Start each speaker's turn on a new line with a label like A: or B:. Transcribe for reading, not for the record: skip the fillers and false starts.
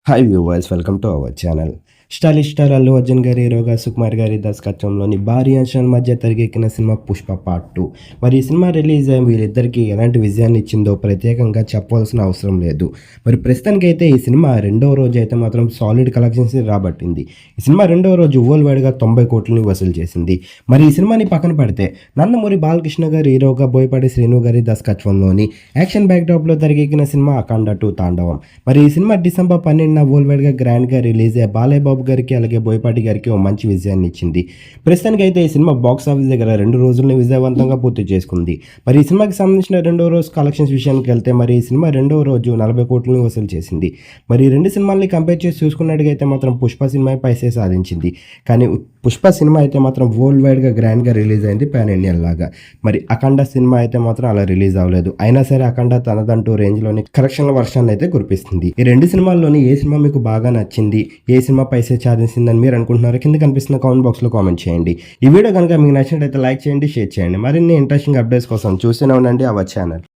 A: Hi viewers, welcome to our channel. Stylish star Allu Arjun గారి హీరోగా సుకుమార్ గారి దర్శకత్వంలోని భారీ అంచనాల మధ్య తెరకెక్కిన సినిమా పుష్ప పార్ట్ 2. మరి ఈ సినిమా రిలీజ్ అయ్యి వీళ్ళిద్దరికీ ఎలాంటి విజయాన్ని ఇచ్చిందో ప్రత్యేకంగా చెప్పవలసిన అవసరం లేదు. మరి ప్రస్తుతానికైతే ఈ సినిమా రెండవ రోజు అయితే మాత్రం సాలిడ్ కలెక్షన్స్ రాబట్టింది. ఈ సినిమా రెండవ రోజు వరల్డ్ వైడ్గా 90 కోట్లని వసూలు చేసింది. మరి ఈ సినిమాని పక్కన పెడితే నందమూరి బాలకృష్ణ గారి హీరోగా బోయపాటి శ్రీను గారి దర్శకత్వంలోని యాక్షన్ బ్యాక్డ్రాప్లో తెరకెక్కిన సినిమా అఖండ 2 తాండవం. మరి ఈ సినిమా డిసెంబర్ 12న వరల్డ్ వైడ్గా గ్రాండ్గా రిలీజ్ అయ్యే బాలయ్య బాబు గారికి అలాగే బోయపాటి గారికి ఓ మంచి విజయాన్ని ఇచ్చింది. ప్రస్తుతానికి అయితే ఈ సినిమా బాక్స్ ఆఫీస్ దగ్గర 2 రోజుల్ని విజయవంతంగా పూర్తి చేసుకుంది. మరి ఈ సినిమాకి సంబంధించిన రెండవ రోజు కలెక్షన్స్ విషయానికి వెళ్తే మరి ఈ సినిమా రెండవ రోజు 40 కోట్లని వసూలు చేసింది. మరి ఈ రెండు సినిమాల్ని కంపేర్ చేసి చూసుకున్నట్టుగైతే మాత్రం పుష్ప సినిమా పైసే సాధించింది. కానీ పుష్ప సినిమా అయితే మాత్రం వరల్డ్ వైడ్గా గ్రాండ్గా రిలీజ్ అయింది పాన్ ఇండియన్ లాగా. మరి అఖండ సినిమా అయితే మాత్రం అలా రిలీజ్ అవ్వలేదు. అయినా సరే అఖండ తనదంటూ రేంజ్లోని కలెక్షన్ల వర్షాన్ని అయితే కురిపిస్తుంది. ఈ రెండు సినిమాల్లోని ఏ సినిమా మీకు బాగా నచ్చింది, ఏ సినిమా పైసే సాధించిందని మీరు అనుకుంటున్నారో కింద కనిపిస్తున్న కామెంట్ బాక్స్లో కామెంట్ చేయండి. ఈ వీడియో కనుక మీకు నచ్చినట్లయితే లైక్ చేయండి, షేర్ చేయండి. మరిన్ని ఇంట్రెస్టింగ్ అప్డేట్స్ కోసం చూస్తూనే ఉండండి అవర్ ఛానల్.